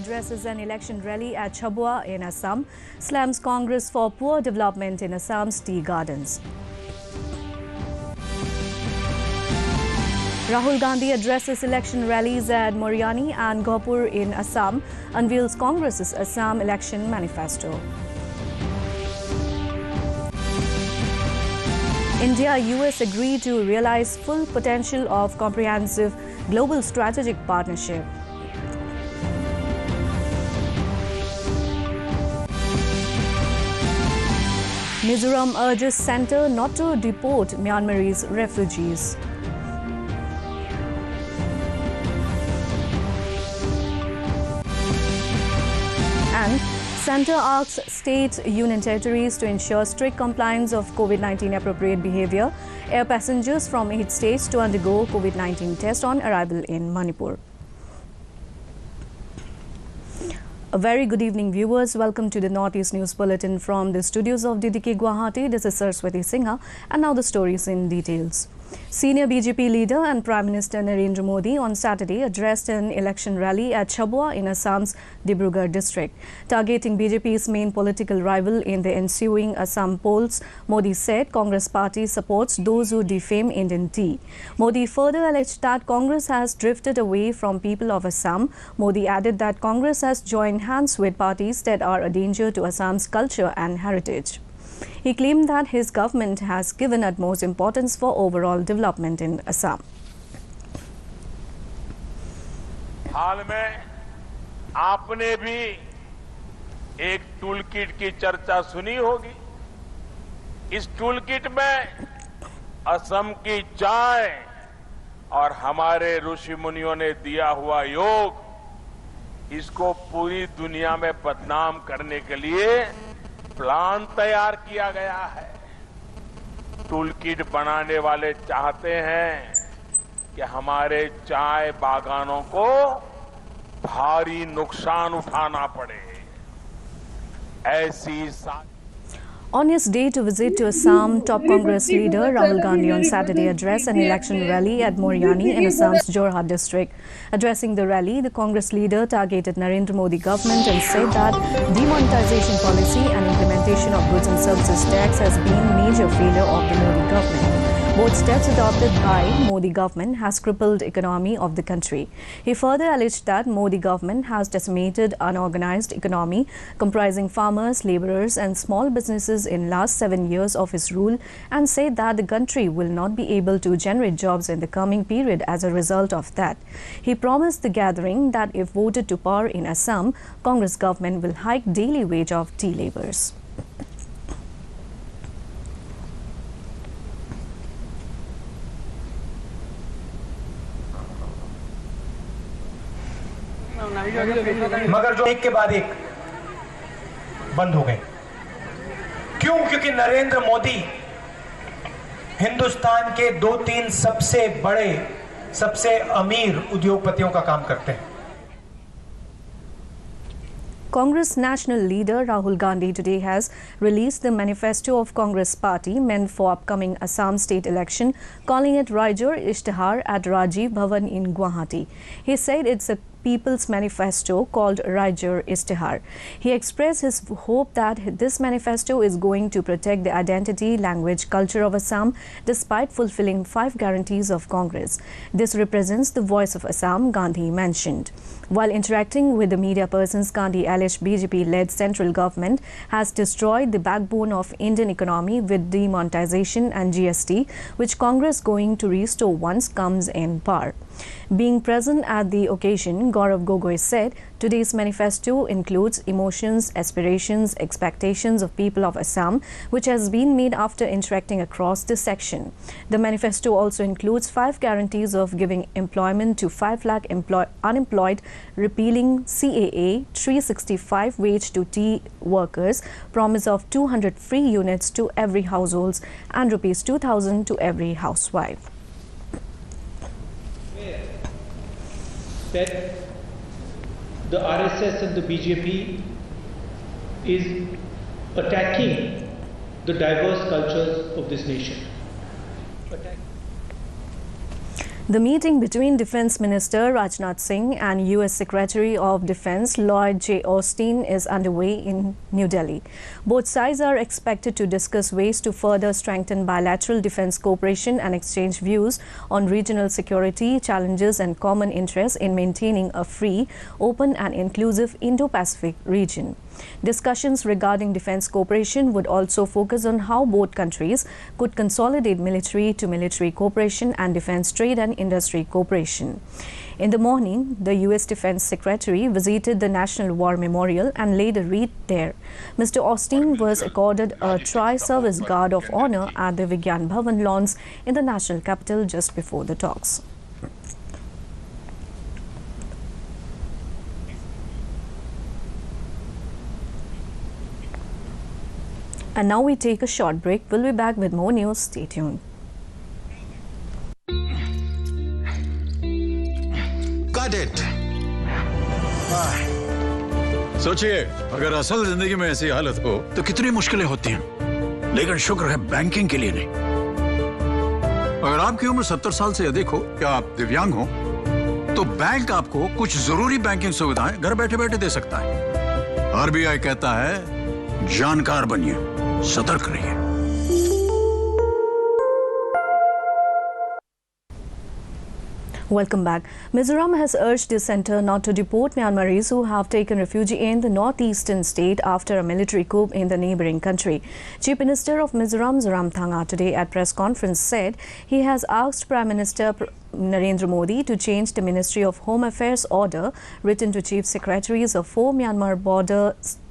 addresses an election rally at Chabua in Assam, slams Congress for poor development in Assam's tea gardens. Rahul Gandhi addresses election rallies at Moriani and Gopur in Assam, unveils Congress's Assam election manifesto. India-US agree to realize full potential of comprehensive global strategic partnership. Mizoram urges centre not to deport Myanmarese refugees. And Centre asks state union territories to ensure strict compliance of COVID-19 appropriate behaviour. Air passengers from 8 states to undergo COVID-19 test on arrival in Manipur. A very good evening, viewers. Welcome to the Northeast News Bulletin from the studios of DDK Guwahati. This is Saraswati Singha, and now the stories in details. Senior BJP leader and Prime Minister Narendra Modi on Saturday addressed an election rally at Chabua in Assam's Dibrugarh district. Targeting BJP's main political rival in the ensuing Assam polls, Modi said Congress party supports those who defame Indian tea. Modi further alleged that Congress has drifted away from people of Assam. Modi added that Congress has joined hands with parties that are a danger to Assam's culture and heritage. He claimed that his government has given utmost importance for overall development in Assam. हाल में आपने भी एक toolkit की चर्चा सुनी होगी। इस toolkit में असम की चाय और हमारे ऋषि मुनियों ने दिया हुआ योग, इसको पूरी दुनिया में बदनाम करने के लिए प्लान तैयार किया गया है। टूलकिट बनाने वाले चाहते हैं कि हमारे चाय बागानों को भारी नुकसान उठाना पड़े। ऐसी On his day to visit to Assam, top Congress leader Rahul Gandhi on Saturday addressed an election rally at Moriani in Assam's Jorhat district. Addressing the rally, the Congress leader targeted Narendra Modi government and said that demonetization policy and implementation of goods and services tax has been major failure of the Modi government. Both steps adopted by Modi government has crippled economy of the country. He further alleged that Modi government has decimated unorganized economy comprising farmers, laborers and small businesses in last 7 years of his rule and said that the country will not be able to generate jobs in the coming period as a result of that. He promised the gathering that if voted to power in Assam, Congress government will hike daily wage of tea laborers. मगर जो एक के बाद एक बंद हो गए। क्यों? क्योंकि नरेंद्र मोदी हिंदुस्तान के 2-3 सबसे बड़े, सबसे अमीर उद्योगपतियों का काम करते हैं। Congress national leader Rahul Gandhi today has released the manifesto of Congress party meant for upcoming Assam state election, calling it Raijor Ishtihar at Rajiv Bhavan in Guwahati. He said it's a People's Manifesto called Raijor Ishtihar. He expressed his hope that this manifesto is going to protect the identity, language, culture of Assam despite fulfilling 5 guarantees of Congress. This represents the voice of Assam, Gandhi mentioned. While interacting with the media persons, Gandhi alleged BJP-led central government has destroyed the backbone of Indian economy with demonetization and GST, which Congress going to restore once comes in power. Being present at the occasion, Gaurav Gogoi said, today's manifesto includes emotions, aspirations, expectations of people of Assam, which has been made after interacting across this section. The manifesto also includes 5 guarantees of giving employment to 5 lakh unemployed, repealing CAA, 365 wage to tea workers, promise of 200 free units to every household and rupees 2,000 to every housewife. That the RSS and the BJP is attacking the diverse cultures of this nation. The meeting between Defense Minister Rajnath Singh and U.S. Secretary of Defense Lloyd J. Austin is underway in New Delhi. Both sides are expected to discuss ways to further strengthen bilateral defense cooperation and exchange views on regional security challenges and common interests in maintaining a free, open and inclusive Indo-Pacific region. Discussions regarding defense cooperation would also focus on how both countries could consolidate military-to-military cooperation and defense trade and industry cooperation. In the morning, the U.S. Defense Secretary visited the National War Memorial and laid a wreath there. Mr. Austin was accorded a Tri-Service Guard of Honor at the Vigyan Bhavan lawns in the national capital just before the talks. And now we take a short break. We'll be back with more news. Stay tuned. Got it. सोचिए अगर असल जिंदगी में ऐसी हालत हो तो कितनी मुश्किलें होती हैं, लेकिन शुक्र है बैंकिंग के लिए नहीं। अगर आपकी उम्र 70 साल से अधिक हो या आप दिव्यांग हो तो बैंक आपको कुछ जरूरी बैंकिंग सुविधाएं घर बैठे-बैठे दे सकता है। आरबीआई कहता है जानकार बनिए, सतर्क रहिए। Welcome back. Mizoram has urged the centre not to deport Myanmaris who have taken refuge in the northeastern state after a military coup in the neighbouring country. Chief Minister of Mizoram, Zoramthanga, today at press conference said he has asked Prime Minister Narendra Modi to change the Ministry of Home Affairs order written to Chief Secretaries of 4 Myanmar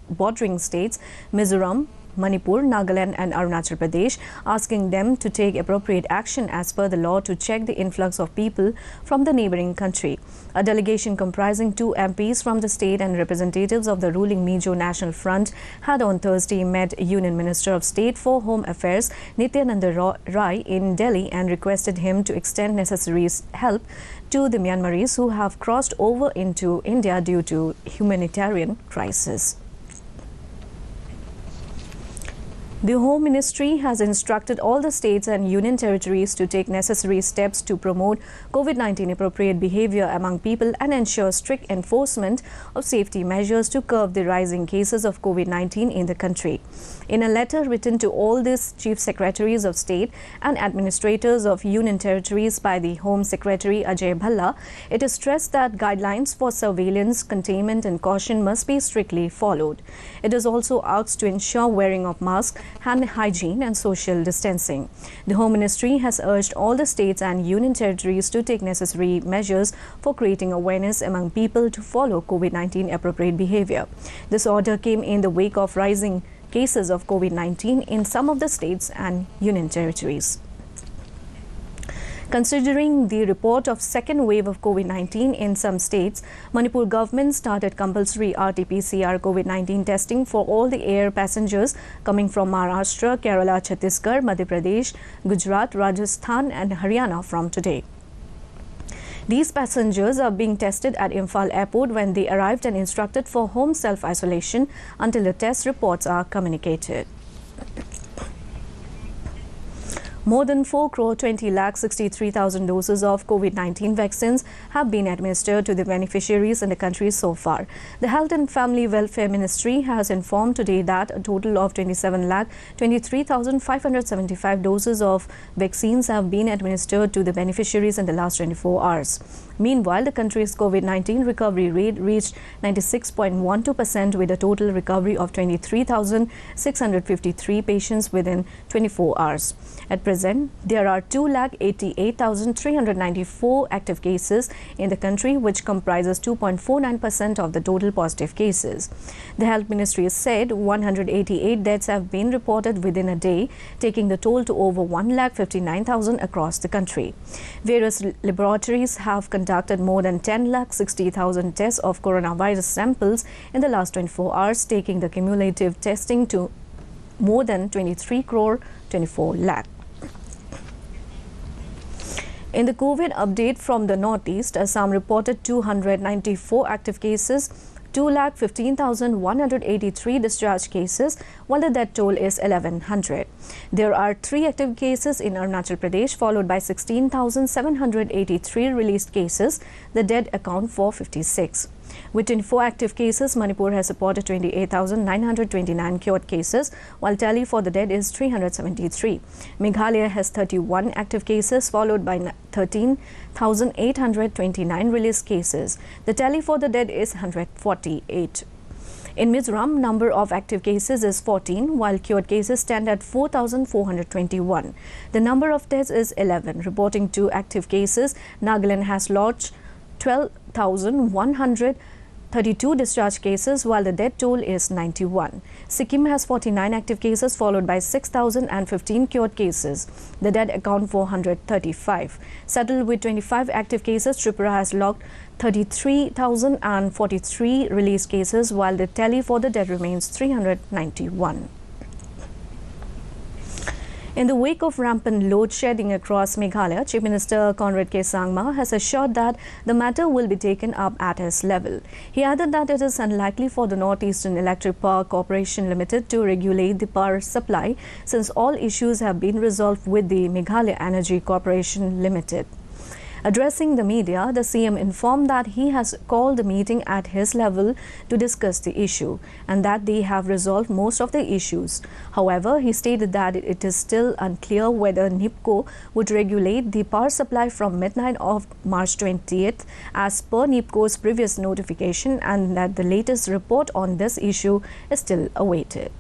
bordering states, Mizoram, Manipur, Nagaland and Arunachal Pradesh, asking them to take appropriate action as per the law to check the influx of people from the neighbouring country. A delegation comprising 2 MPs from the state and representatives of the ruling Mizo National Front had on Thursday met Union Minister of State for Home Affairs Nityananda Rai in Delhi and requested him to extend necessary help to the Myanmaris who have crossed over into India due to humanitarian crisis. The Home Ministry has instructed all the states and union territories to take necessary steps to promote COVID-19 appropriate behaviour among people and ensure strict enforcement of safety measures to curb the rising cases of COVID-19 in the country. In a letter written to all these Chief Secretaries of State and Administrators of Union Territories by the Home Secretary Ajay Bhalla, it is stressed that guidelines for surveillance, containment and caution must be strictly followed. It is also asked to ensure wearing of masks, hand hygiene and social distancing. The Home Ministry has urged all the states and union territories to take necessary measures for creating awareness among people to follow COVID-19 appropriate behaviour. This order came in the wake of rising cases of COVID-19 in some of the states and union territories. Considering the report of second wave of COVID-19 in some states, Manipur government started compulsory RT-PCR COVID-19 testing for all the air passengers coming from Maharashtra, Kerala, Chhattisgarh, Madhya Pradesh, Gujarat, Rajasthan and Haryana from today. These passengers are being tested at Imphal Airport when they arrived and instructed for home self-isolation until the test reports are communicated. More than 4,20,63,000 doses of COVID-19 vaccines have been administered to the beneficiaries in the country so far. The Health and Family Welfare Ministry has informed today that a total of 27,23,575 doses of vaccines have been administered to the beneficiaries in the last 24 hours. Meanwhile, the country's COVID-19 recovery rate reached 96.12% with a total recovery of 23,653 patients within 24 hours. At present, there are 2,88,394 active cases in the country, which comprises 2.49% of the total positive cases. The Health Ministry said 188 deaths have been reported within a day, taking the toll to over 1,59,000 across the country. Various laboratories have conducted more than 10,60,000 tests of coronavirus samples in the last 24 hours, taking the cumulative testing to more than 23 crore 24 lakh. In the COVID update from the Northeast, Assam reported 294 active cases, 2,15,183 discharge cases, while the death toll is 1,100. There are 3 active cases in Arunachal Pradesh, followed by 16,783 released cases. The dead account for 56. With 24 active cases, Manipur has reported 28,929 cured cases, while tally for the dead is 373. Meghalaya has 31 active cases, followed by 13,829 released cases. The tally for the dead is 148. In Mizoram, number of active cases is 14, while cured cases stand at 4,421. The number of deaths is 11. Reporting 2 active cases, Nagaland has lodged 12,132 discharge cases, while the death toll is 91. Sikkim has 49 active cases, followed by 6,015 cured cases. The dead account for 135. Settled with 25 active cases, Tripura has logged 33,043 released cases, while the tally for the dead remains 391. In the wake of rampant load shedding across Meghalaya, Chief Minister Conrad K. Sangma has assured that the matter will be taken up at his level. He added that it is unlikely for the Northeastern Electric Power Corporation Limited to regulate the power supply, since all issues have been resolved with the Meghalaya Energy Corporation Limited. Addressing the media, the CM informed that he has called a meeting at his level to discuss the issue and that they have resolved most of the issues. However, he stated that it is still unclear whether NIPCO would regulate the power supply from midnight of March 20th as per NIPCO's previous notification, and that the latest report on this issue is still awaited.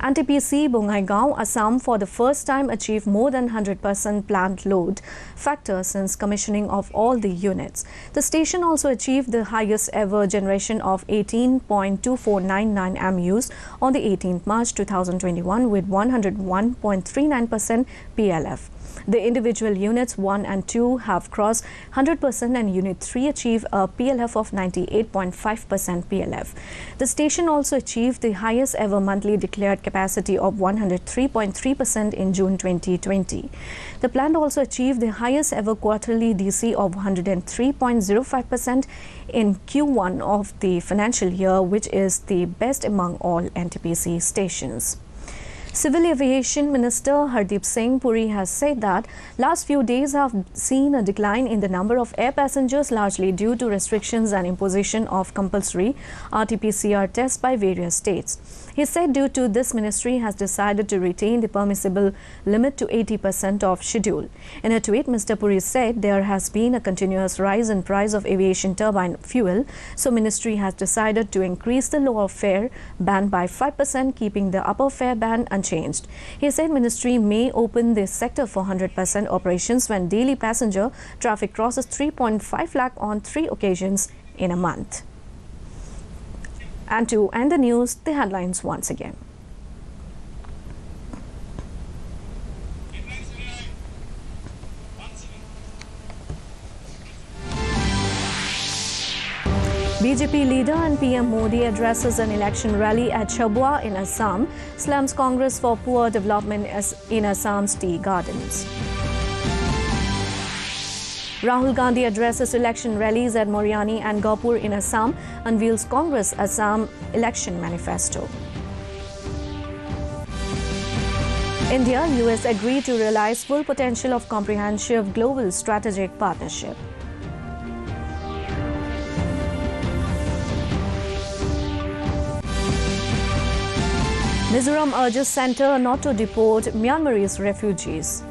NTPC Bongaigaon, Assam for the first time achieved more than 100% plant load factor since commissioning of all the units. The station also achieved the highest ever generation of 18.2499 MUs on the 18th March 2021 with 101.39% PLF. The individual units 1 and 2 have crossed 100% and Unit 3 achieved a PLF of 98.5% PLF. The station also achieved the highest ever monthly declared capacity of 103.3% in June 2020. The plant also achieved the highest ever quarterly DC of 103.05% in Q1 of the financial year, which is the best among all NTPC stations. Civil Aviation Minister Hardeep Singh Puri has said that last few days have seen a decline in the number of air passengers, largely due to restrictions and imposition of compulsory RT-PCR tests by various states. He said due to this, ministry has decided to retain the permissible limit to 80% of schedule. In a tweet, Mr. Puri said there has been a continuous rise in price of aviation turbine fuel, so ministry has decided to increase the lower fare band by 5%, keeping the upper fare band unchanged. He said ministry may open this sector for 100% operations when daily passenger traffic crosses 3.5 lakh on 3 occasions in a month. And to end the news, the headlines once again. BJP leader and PM Modi addresses an election rally at Chabua in Assam, slams Congress for poor development in Assam's tea gardens. Rahul Gandhi addresses election rallies at Moriani and Gopur in Assam, unveils Congress Assam election manifesto. India, US agree to realize full potential of comprehensive global strategic partnership. Mizoram urges centre not to deport Myanmarese refugees.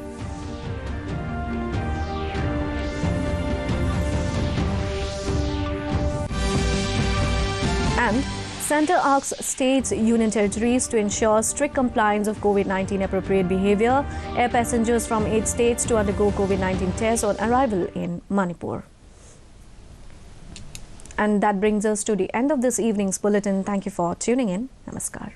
And centre asks states, union territories to ensure strict compliance of COVID-19 appropriate behaviour. Air passengers from 8 states to undergo COVID-19 tests on arrival in Manipur. And that brings us to the end of this evening's bulletin. Thank you for tuning in. Namaskar.